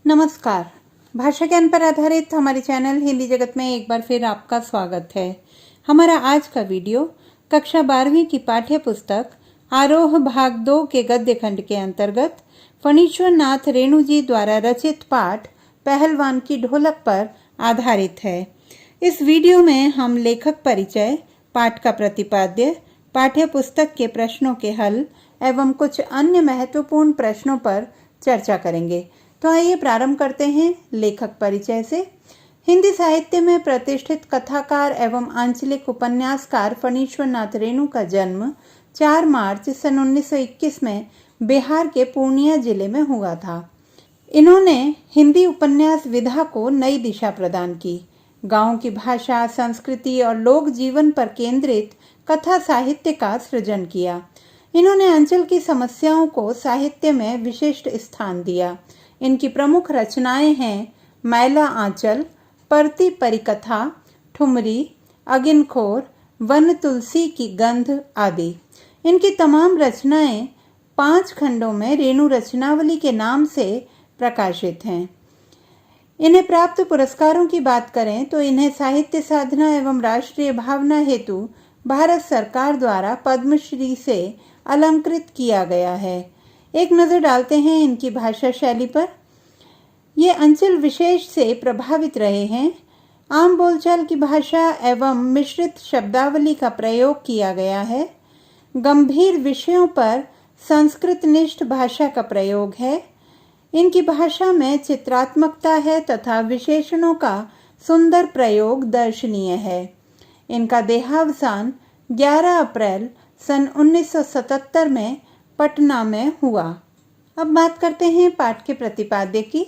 नमस्कार। भाषा ज्ञान पर आधारित हमारे चैनल हिंदी जगत में एक बार फिर आपका स्वागत है। हमारा आज का वीडियो कक्षा 12वीं की पाठ्य पुस्तक आरोह भाग 2 के गद्य खंड के अंतर्गत फणीश्वर नाथ रेणु जी द्वारा रचित पाठ पहलवान की ढोलक पर आधारित है। इस वीडियो में हम लेखक परिचय, पाठ का प्रतिपाद्य, पाठ्य पुस्तक के प्रश्नों के हल एवं कुछ अन्य महत्वपूर्ण प्रश्नों पर चर्चा करेंगे। तो आइए प्रारंभ करते हैं लेखक परिचय से। हिंदी साहित्य में प्रतिष्ठित कथाकार एवं आंचलिक उपन्यासकार फणीश्वर नाथ रेणु का जन्म 4 मार्च सन 1921 में बिहार के पूर्णिया जिले में हुआ था। इन्होंने हिंदी उपन्यास विधा को नई दिशा प्रदान की। गांव की भाषा, संस्कृति और लोक जीवन पर केंद्रित कथा साहित्य का सृजन किया। इन्होंने अंचल की समस्याओं को साहित्य में विशिष्ट स्थान दिया। इनकी प्रमुख रचनाएं हैं मैला आंचल, परती परिकथा, ठुमरी, अगिनखोर, वन तुलसी की गंध आदि। इनकी तमाम रचनाएं 5 खंडों में रेणु रचनावली के नाम से प्रकाशित हैं। इन्हें प्राप्त पुरस्कारों की बात करें तो इन्हें साहित्य साधना एवं राष्ट्रीय भावना हेतु भारत सरकार द्वारा पद्मश्री से अलंकृत किया गया है। एक नज़र डालते हैं इनकी भाषा शैली पर। ये अंचल विशेष से प्रभावित रहे हैं। आम बोलचाल की भाषा एवं मिश्रित शब्दावली का प्रयोग किया गया है। गंभीर विषयों पर संस्कृतनिष्ठ भाषा का प्रयोग है। इनकी भाषा में चित्रात्मकता है तथा विशेषणों का सुंदर प्रयोग दर्शनीय है। इनका देहावसान 11 अप्रैल सन 1977 में पटना में हुआ। अब बात करते हैं पाठ के प्रतिपाद्य की।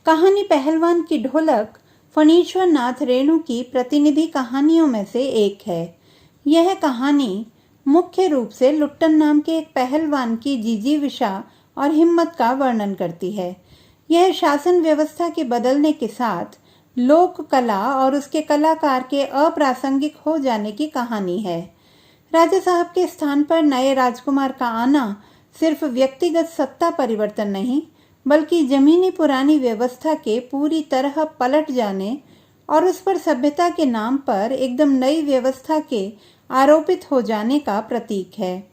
कहानी पहलवान की ढोलक फणीश्वर नाथ रेणु की प्रतिनिधि कहानियों में से एक है। यह कहानी मुख्य रूप से लुट्टन नाम के एक पहलवान की जिजीविषा और हिम्मत का वर्णन करती है। यह शासन व्यवस्था के बदलने के साथ लोक कला और उसके कलाकार के अप्रासंगिक हो जाने की कहानी है। राजा साहब के स्थान पर नए राजकुमार का आना सिर्फ व्यक्तिगत सत्ता परिवर्तन नहीं, बल्कि जमीनी पुरानी व्यवस्था के पूरी तरह पलट जाने और उस पर सभ्यता के नाम पर एकदम नई व्यवस्था के आरोपित हो जाने का प्रतीक है।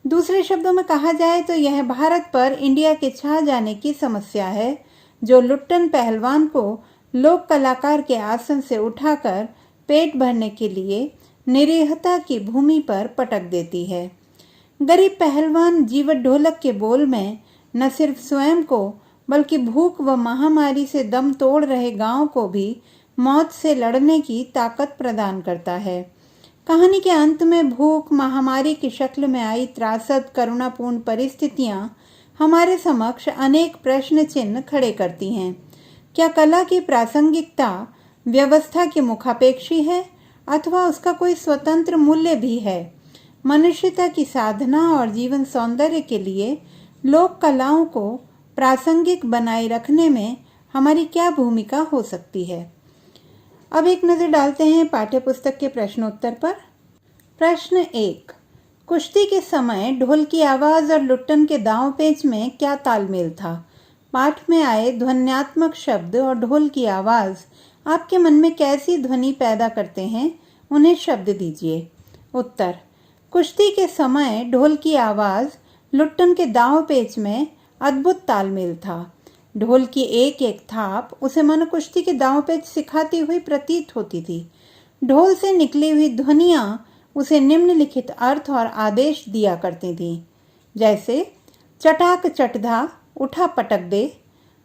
दूसरे शब्दों में कहा जाए तो यह भारत पर इंडिया के छा जाने की समस्या है, जो लुट्टन पहलवान को लोक कलाकार के आसन से उठाकर पेट भरने के लिए निरीहता की भूमि पर पटक देती है। गरीब पहलवान जीवट ढोलक के बोल में न सिर्फ स्वयं को बल्कि भूख व महामारी से दम तोड़ रहे गांव को भी मौत से लड़ने की ताकत प्रदान करता है। कहानी के अंत में भूख महामारी की शक्ल में आई त्रासद करुणापूर्ण परिस्थितियां हमारे समक्ष अनेक प्रश्न चिन्ह खड़े करती हैं। क्या कला की प्रासंगिकता व्यवस्था के मुखापेक्षी है अथवा उसका कोई स्वतंत्र मूल्य भी है? मनुष्यता की साधना और जीवन सौंदर्य के लिए लोक कलाओं को प्रासंगिक बनाए रखने में हमारी क्या भूमिका हो सकती है? अब एक नज़र डालते हैं पाठ्य पुस्तक के प्रश्नोत्तर पर। प्रश्न 1, कुश्ती के समय ढोल की आवाज़ और लुट्टन के दांव पेच में क्या तालमेल था? पाठ में आए ध्वन्यात्मक शब्द और ढोल की आवाज़ आपके मन में कैसी ध्वनि पैदा करते हैं, उन्हें शब्द दीजिए। उत्तर, कुश्ती के समय ढोल की आवाज़ लुट्टन के दांव पेच में अद्भुत तालमेल था। ढोल की एक एक थाप उसे मन कुश्ती के दांव पेच सिखाती हुई प्रतीत होती थी। ढोल से निकली हुई ध्वनियाँ उसे निम्नलिखित अर्थ और आदेश दिया करती थीं, जैसे चटाक चटधा उठा पटक दे,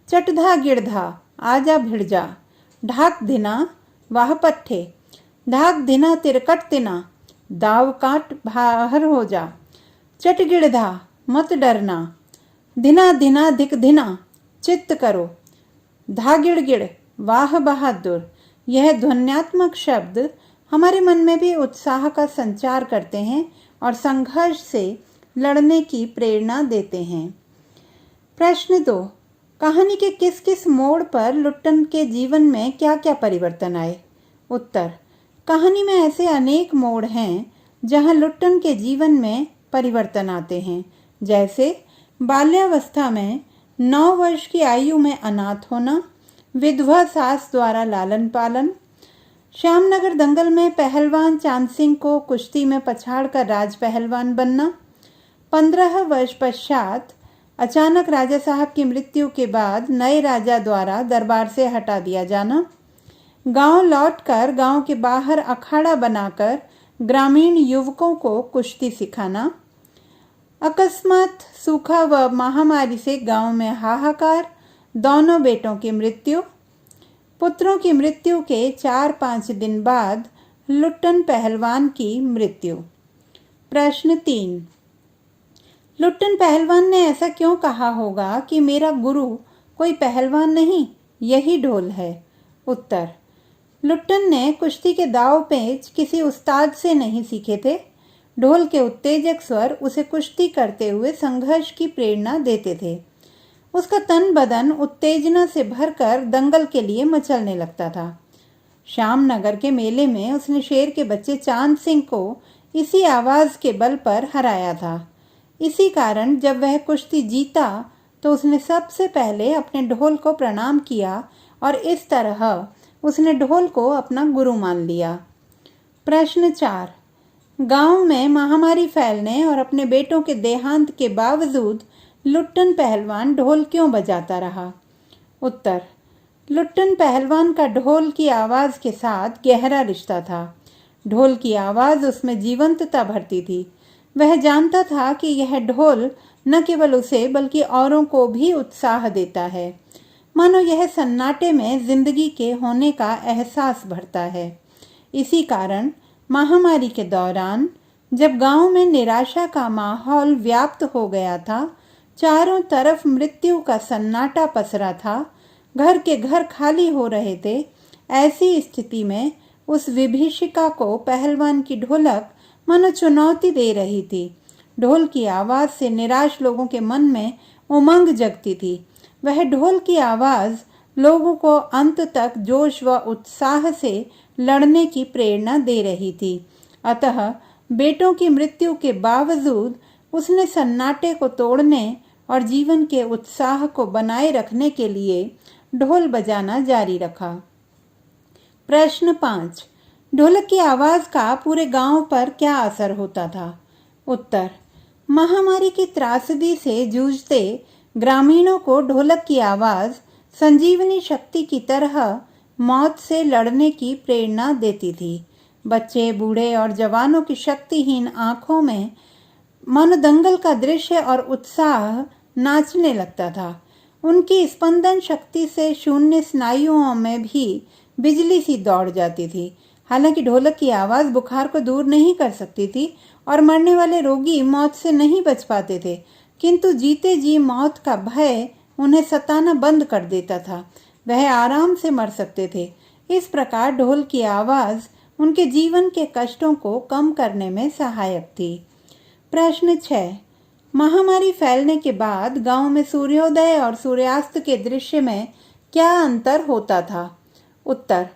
चटधा गिड़धा आजा भिड़ जा, ढाक धिना वाह पट्ठे, ढाक धिना तिरकट तिना दाव काट बाहर हो जा, चट गिड़धा मत डरना, धिना धिना धिक धिना चित्त करो, धा गिड़ गिड़ वाह बहादुर। यह ध्वन्यात्मक शब्द हमारे मन में भी उत्साह का संचार करते हैं और संघर्ष से लड़ने की प्रेरणा देते हैं। प्रश्न 2, कहानी के किस किस मोड़ पर लुट्टन के जीवन में क्या क्या परिवर्तन आए? उत्तर, कहानी में ऐसे अनेक मोड़ हैं जहां लुट्टन के जीवन में परिवर्तन आते हैं। जैसे बाल्यावस्था में 9 वर्ष की आयु में अनाथ होना, विधवा सास द्वारा लालन पालन, श्यामनगर दंगल में पहलवान चांद सिंह को कुश्ती में पछाड़कर राज पहलवान बनना, 15 वर्ष पश्चात अचानक राजा साहब की मृत्यु के बाद नए राजा द्वारा दरबार से हटा दिया जाना, गांव लौटकर गांव के बाहर अखाड़ा बनाकर ग्रामीण युवकों को कुश्ती सिखाना, अकस्मात सूखा व महामारी से गांव में हाहाकार, दोनों बेटों की मृत्यु, पुत्रों की मृत्यु के 4-5 दिन बाद लुट्टन पहलवान की मृत्यु। प्रश्न 3, लुट्टन पहलवान ने ऐसा क्यों कहा होगा कि मेरा गुरु कोई पहलवान नहीं, यही ढोल है? उत्तर, लुट्टन ने कुश्ती के दाव पेच किसी उस्ताद से नहीं सीखे थे। ढोल के उत्तेजक स्वर उसे कुश्ती करते हुए संघर्ष की प्रेरणा देते थे। उसका तन बदन उत्तेजना से भरकर दंगल के लिए मचलने लगता था। श्यामनगर के मेले में उसने शेर के बच्चे चांद सिंह को इसी आवाज के बल पर हराया था। इसी कारण जब वह कुश्ती जीता तो उसने सबसे पहले अपने ढोल को प्रणाम किया और इस तरह उसने ढोल को अपना गुरु मान लिया। प्रश्न 4, गांव में महामारी फैलने और अपने बेटों के देहांत के बावजूद लुट्टन पहलवान ढोल क्यों बजाता रहा? उत्तर, लुट्टन पहलवान का ढोल की आवाज के साथ गहरा रिश्ता था। ढोल की आवाज उसमें जीवंतता भरती थी। वह जानता था कि यह ढोल न केवल उसे बल्कि औरों को भी उत्साह देता है, मानो यह सन्नाटे में जिंदगी के होने का एहसास भरता है। इसी कारण महामारी के दौरान जब गांव में निराशा का माहौल व्याप्त हो गया था, चारों तरफ मृत्यु का सन्नाटा पसरा था, घर के घर खाली हो रहे थे, ऐसी स्थिति में उस विभीषिका को पहलवान की ढोलक मानो चुनौती दे रही थी। ढोल की आवाज से निराश लोगों के मन में उमंग जगती थी। वह ढोल की आवाज लोगों को अंत तक जोश व उत्साह से लड़ने की प्रेरणा दे रही थी। अतः बेटों की मृत्यु के बावजूद उसने सन्नाटे को तोड़ने और जीवन के उत्साह को बनाए रखने के लिए ढोल बजाना जारी रखा। प्रश्न 5, ढोलक की आवाज का पूरे गांव पर क्या असर होता था? उत्तर, महामारी की त्रासदी से जूझते ग्रामीणों को ढोलक की आवाज संजीवनी शक्ति की तरह मौत से लड़ने की प्रेरणा देती थी। बच्चे, बूढ़े और जवानों की शक्तिहीन आंखों में मनोदंगल का दृश्य और उत्साह नाचने लगता था। उनकी स्पंदन शक्ति से शून्य स्नायुओं में भी बिजली सी दौड़ जाती थी। हालांकि ढोलक की आवाज बुखार को दूर नहीं कर सकती थी और मरने वाले रोगी मौत से नहीं बच पाते थे, किंतु जीते जी मौत का भय उन्हें सताना बंद कर देता था। वह आराम से मर सकते थे। इस प्रकार ढोल की आवाज उनके जीवन के कष्टों को कम करने में सहायक थी। प्रश्न 6, महामारी फैलने के बाद गांव में सूर्योदय और सूर्यास्त के दृश्य में क्या अंतर होता था? उत्तर,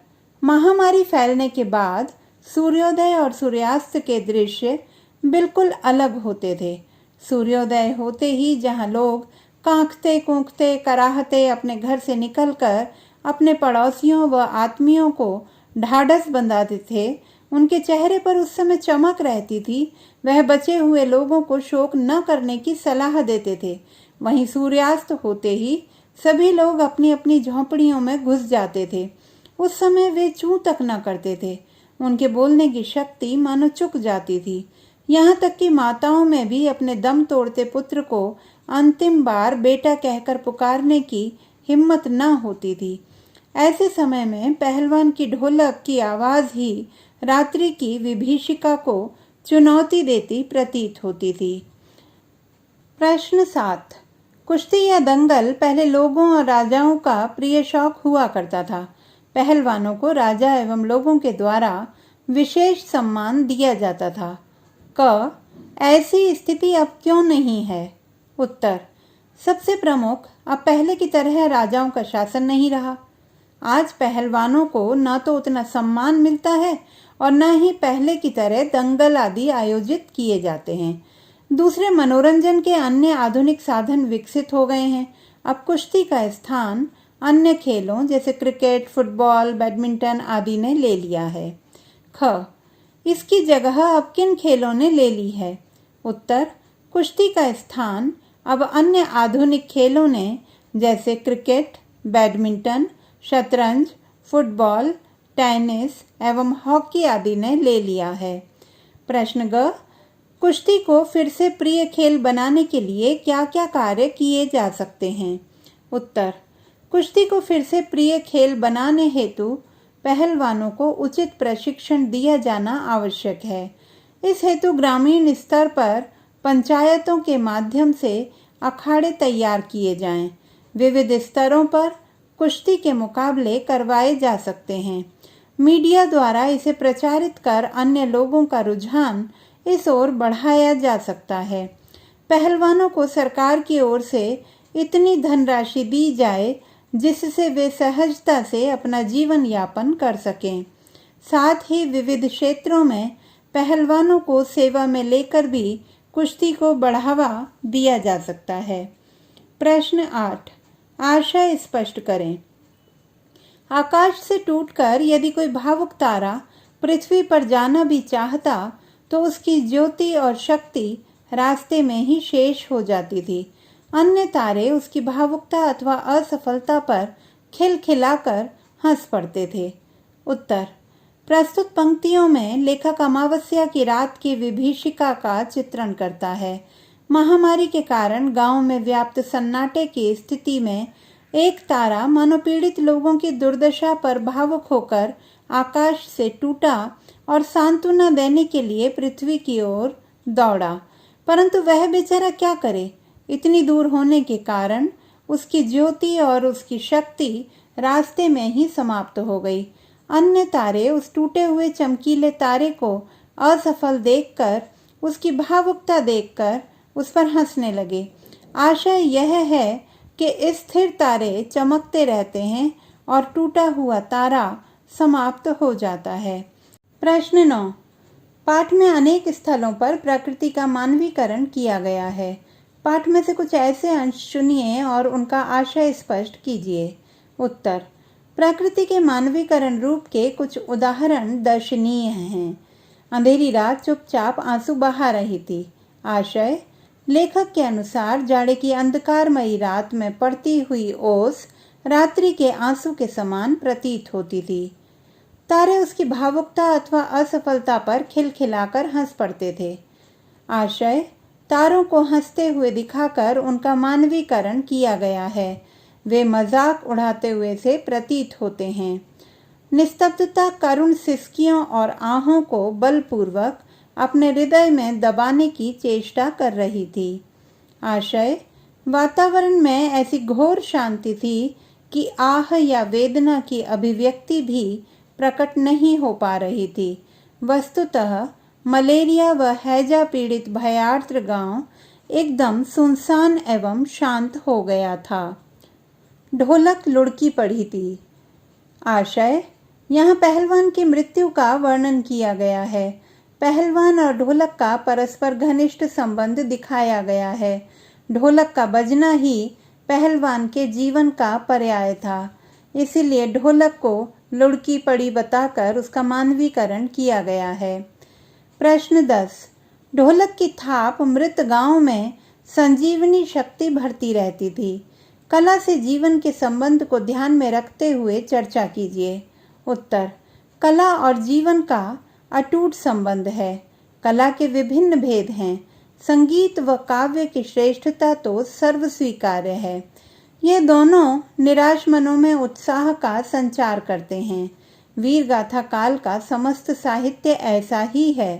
महामारी फैलने के बाद सूर्योदय और सूर्यास्त के दृश्य बिल्कुल अलग होते थे। सूर्योदय होते ही जहां लोग कांखते कूंखते कराहते अपने घर से निकलकर अपने पड़ोसियों व आत्मियों को ढाढ़स बंधाते थे, उनके चेहरे पर उस समय चमक रहती थी। वह बचे हुए लोगों को शोक न करने की सलाह देते थे। वहीं सूर्यास्त होते ही सभी लोग अपनी अपनी झोंपड़ियों में घुस जाते थे। उस समय वे चूं तक न करते थे। उनके बोलने की शक्ति मानो चुक जाती थी। यहाँ तक कि माताओं में भी अपने दम तोड़ते पुत्र को अंतिम बार बेटा कहकर पुकारने की हिम्मत न होती थी। ऐसे समय में पहलवान की ढोलक की आवाज ही रात्रि की विभीषिका को चुनौती देती प्रतीत होती थी। प्रश्न 7, कुश्ती या दंगल पहले लोगों और राजाओं का प्रिय शौक हुआ करता था। पहलवानों को राजा एवं लोगों के द्वारा विशेष सम्मान दिया जाता था। क, ऐसी स्थिति अब क्यों नहीं है? उत्तर, सबसे प्रमुख, अब पहले की तरह राजाओं का शासन नहीं रहा। आज पहलवानों को न तो उतना सम्मान मिलता है और न ही पहले की तरह दंगल आदि आयोजित किए जाते हैं। दूसरे मनोरंजन के अन्य आधुनिक साधन विकसित हो गए हैं। अब कुश्ती का स्थान अन्य खेलों जैसे क्रिकेट, फुटबॉल, बैडमिंटन आदि ने ले लिया है। ख, इसकी जगह अब किन खेलों ने ले ली है? उत्तर, कुश्ती का स्थान अब अन्य आधुनिक खेलों ने जैसे क्रिकेट, बैडमिंटन, शतरंज, फुटबॉल, टेनिस एवं हॉकी आदि ने ले लिया है। प्रश्न ग, कुश्ती को फिर से प्रिय खेल बनाने के लिए क्या क्या कार्य किए जा सकते हैं? उत्तर, कुश्ती को फिर से प्रिय खेल बनाने हेतु पहलवानों को उचित प्रशिक्षण दिया जाना आवश्यक है। इस हेतु ग्रामीण स्तर पर पंचायतों के माध्यम से अखाड़े तैयार किए जाएं। विविध स्तरों पर कुश्ती के मुकाबले करवाए जा सकते हैं। मीडिया द्वारा इसे प्रचारित कर अन्य लोगों का रुझान इस ओर बढ़ाया जा सकता है। पहलवानों को सरकार की ओर से इतनी धनराशि दी जाए जिससे वे सहजता से अपना जीवन यापन कर सकें। साथ ही विविध क्षेत्रों में पहलवानों को सेवा में लेकर भी कुश्ती को बढ़ावा दिया जा सकता है। प्रश्न 8, आशय स्पष्ट करें। आकाश से टूटकर यदि कोई भावुक तारा पृथ्वी पर जाना भी चाहता तो उसकी ज्योति और शक्ति रास्ते में ही शेष हो जाती थी। अन्य तारे उसकी भावुकता अथवा असफलता पर खिलखिलाकर हंस पड़ते थे। उत्तर, प्रस्तुत पंक्तियों में लेखक अमावस्या की रात की विभीषिका का चित्रण करता है। महामारी के कारण गांव में व्याप्त सन्नाटे की स्थिति में एक तारा मनोपीड़ित लोगों की दुर्दशा पर भावुक होकर आकाश से टूटा और सांत्वना देने के लिए पृथ्वी की ओर दौड़ा, परंतु वह बेचारा क्या करे? इतनी दूर होने के कारण उसकी ज्योति और उसकी शक्ति रास्ते में ही समाप्त हो गई। अन्य तारे उस टूटे हुए चमकीले तारे को असफल देखकर, उसकी भावुकता देखकर उस पर हंसने लगे। आशय यह है कि स्थिर तारे चमकते रहते हैं और टूटा हुआ तारा समाप्त हो जाता है। प्रश्न 9, पाठ में अनेक स्थलों पर प्रकृति का मानवीकरण किया गया है। पाठ में से कुछ ऐसे अंश चुनिए और उनका आशय स्पष्ट कीजिए। उत्तर, प्रकृति के मानवीकरण रूप के कुछ उदाहरण दर्शनीय हैं। अंधेरी रात चुपचाप आंसू बहा रही थी। आशय, लेखक के अनुसार जाड़े की अंधकारमयी रात में पड़ती हुई ओस रात्रि के आंसू के समान प्रतीत होती थी। तारे उसकी भावुकता अथवा असफलता पर खिलखिलाकर हंस पड़ते थे। आशय, तारों को हंसते हुए दिखाकर उनका मानवीकरण किया गया है। वे मजाक उड़ाते हुए से प्रतीत होते हैं। निस्तब्धता करुण सिसकियों और आहों को बलपूर्वक अपने हृदय में दबाने की चेष्टा कर रही थी। आशय, वातावरण में ऐसी घोर शांति थी कि आह या वेदना की अभिव्यक्ति भी प्रकट नहीं हो पा रही थी। वस्तुतः मलेरिया व हैजा पीड़ित भयार्त गांव एकदम सुनसान एवं शांत हो गया था। ढोलक लुढ़की पड़ी थी। आशय, यहाँ पहलवान की मृत्यु का वर्णन किया गया है। पहलवान और ढोलक का परस्पर घनिष्ठ संबंध दिखाया गया है। ढोलक का बजना ही पहलवान के जीवन का पर्याय था, इसीलिए ढोलक को लुढ़की पड़ी बताकर उसका मानवीकरण किया गया है। प्रश्न 10, ढोलक की थाप मृत गांव में संजीवनी शक्ति भरती रहती थी। कला से जीवन के संबंध को ध्यान में रखते हुए चर्चा कीजिए। उत्तर, कला और जीवन का अटूट संबंध है। कला के विभिन्न भेद हैं। संगीत व काव्य की श्रेष्ठता तो सर्व स्वीकार्य है। ये दोनों निराश मनों में उत्साह का संचार करते हैं। वीर गाथा काल का समस्त साहित्य ऐसा ही है।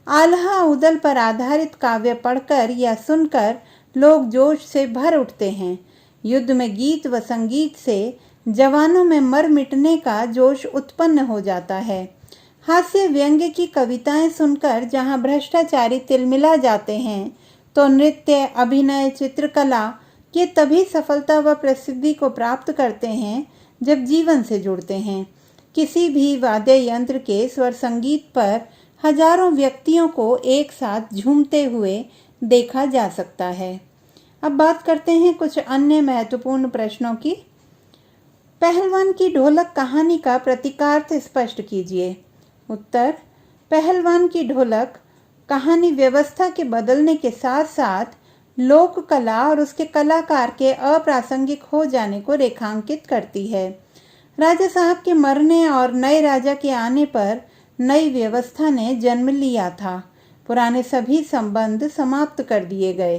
आल्हा उदल पर आधारित काव्य पढ़कर या सुनकर लोग जोश से भर उठते हैं। युद्ध में गीत व संगीत से जवानों में मर मिटने का जोश उत्पन्न हो जाता है। हास्य व्यंग्य की कविताएं सुनकर जहां भ्रष्टाचारी तिलमिला जाते हैं, तो नृत्य, अभिनय, चित्रकला ये तभी सफलता व प्रसिद्धि को प्राप्त करते हैं जब जीवन से जुड़ते हैं। किसी भी वाद्य यंत्र के स्वर संगीत पर हजारों व्यक्तियों को एक साथ झूमते हुए देखा जा सकता है। अब बात करते हैं कुछ अन्य महत्वपूर्ण प्रश्नों की। पहलवान की ढोलक कहानी का प्रतीकार्थ स्पष्ट कीजिए। उत्तर, पहलवान की ढोलक कहानी व्यवस्था के बदलने के साथ साथ लोक कला और उसके कलाकार के अप्रासंगिक हो जाने को रेखांकित करती है। राजा साहब के मरने और नए राजा के आने पर नई व्यवस्था ने जन्म लिया था। पुराने सभी संबंध समाप्त कर दिए गए।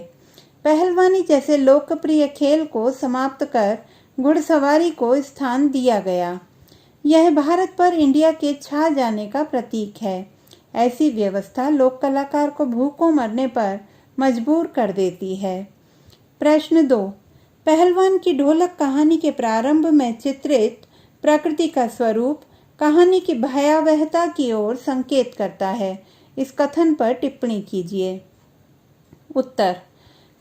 पहलवानी जैसे लोकप्रिय खेल को समाप्त कर घुड़सवारी को स्थान दिया गया। यह भारत पर इंडिया के छा जाने का प्रतीक है। ऐसी व्यवस्था लोक कलाकार को भूखों मरने पर मजबूर कर देती है। प्रश्न 2, पहलवान की ढोलक कहानी के प्रारंभ में चित्रित प्रकृति का स्वरूप कहानी की भयावहता की ओर संकेत करता है। इस कथन पर टिप्पणी कीजिए। उत्तर,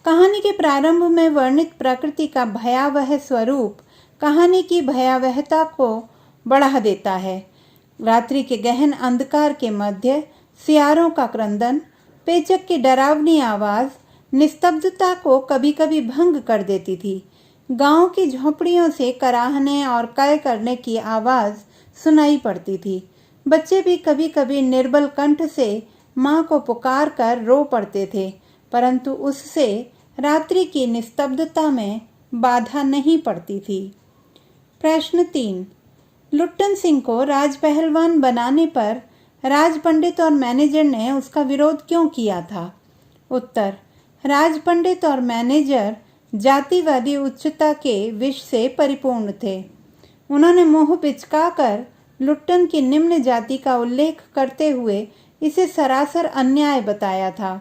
कहानी के प्रारंभ में वर्णित प्रकृति का भयावह स्वरूप कहानी की भयावहता को बढ़ा देता है। रात्रि के गहन अंधकार के मध्य सियारों का क्रंदन, पेचक की डरावनी आवाज निस्तब्धता को कभी कभी भंग कर देती थी। गांव की झोंपड़ियों से कराहने और कै करने की आवाज सुनाई पड़ती थी। बच्चे भी कभी कभी निर्बल कंठ से माँ को पुकार कर रो पड़ते थे, परंतु उससे रात्रि की निस्तब्धता में बाधा नहीं पड़ती थी। प्रश्न 3, लुट्टन सिंह को राज पहलवान बनाने पर राज पंडित और मैनेजर ने उसका विरोध क्यों किया था? उत्तर, राज पंडित और मैनेजर जातिवादी उच्चता के विष से परिपूर्ण थे। उन्होंने मुंह पिचकाकर लुट्टन की निम्न जाति का उल्लेख करते हुए इसे सरासर अन्याय बताया था।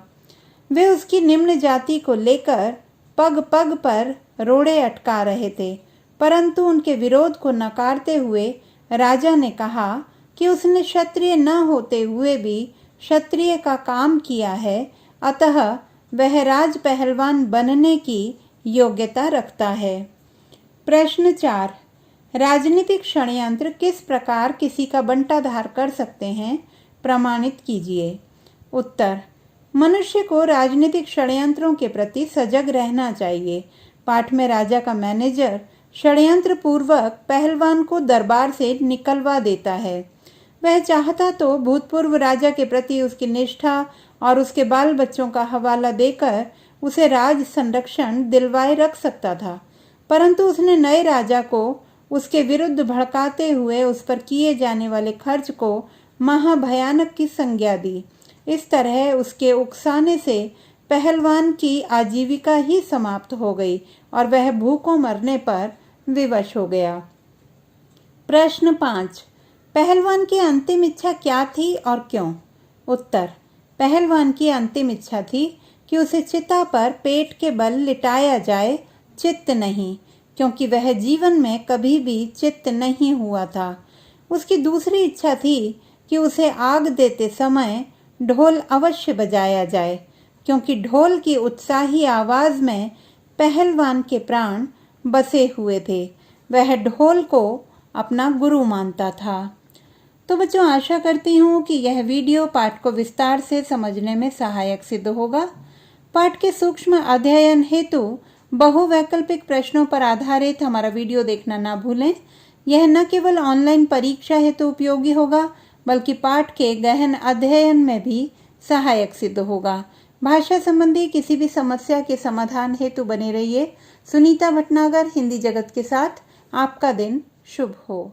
वे उसकी निम्न जाति को लेकर पग पग पर रोड़े अटका रहे थे, परंतु उनके विरोध को नकारते हुए राजा ने कहा कि उसने क्षत्रिय न होते हुए भी क्षत्रिय का काम किया है, अतः वह राज पहलवान बनने की योग्यता रखता है। प्रश्न 4, राजनीतिक षड्यंत्र किस प्रकार किसी का बंटाधार कर सकते हैं? प्रमाणित कीजिए। उत्तर, मनुष्य को राजनीतिक षड्यंत्रों के प्रति सजग रहना चाहिए। पाठ में राजा का मैनेजर षड्यंत्र पूर्वक पहलवान को दरबार से निकलवा देता है। वह चाहता तो भूतपूर्व राजा के प्रति उसकी निष्ठा और उसके बाल बच्चों का हवाला देकर उसे राज संरक्षण दिलवाए रख सकता था, परंतु उसने नए राजा को उसके विरुद्ध भड़काते हुए उस पर किए जाने वाले खर्च को महाभयानक की संज्ञा दी। इस तरह उसके उकसाने से पहलवान की आजीविका ही समाप्त हो गई और वह भूखों मरने पर विवश हो गया। प्रश्न 5, पहलवान की अंतिम इच्छा क्या थी और क्यों? उत्तर, पहलवान की अंतिम इच्छा थी कि उसे चिता पर पेट के बल लिटाया जाए, चित्त नहीं, क्योंकि वह जीवन में कभी भी चित्त नहीं हुआ था। उसकी दूसरी इच्छा थी कि उसे आग देते समय ढोल अवश्य बजाया जाए, क्योंकि ढोल की उत्साही आवाज में पहलवान के प्राण बसे हुए थे। वह ढोल को अपना गुरु मानता था। तो बच्चों, आशा करती हूँ कि यह वीडियो पाठ को विस्तार से समझने में सहायक सिद्ध होगा। पाठ के सूक्ष्म अध्ययन हेतु बहुवैकल्पिक प्रश्नों पर आधारित हमारा वीडियो देखना ना भूलें। यह न केवल ऑनलाइन परीक्षा हेतु उपयोगी होगा, बल्कि पाठ के गहन अध्ययन में भी सहायक सिद्ध होगा। भाषा संबंधी किसी भी समस्या के समाधान हेतु बने रहिए। सुनीता भटनागर हिंदी जगत के साथ। आपका दिन शुभ हो।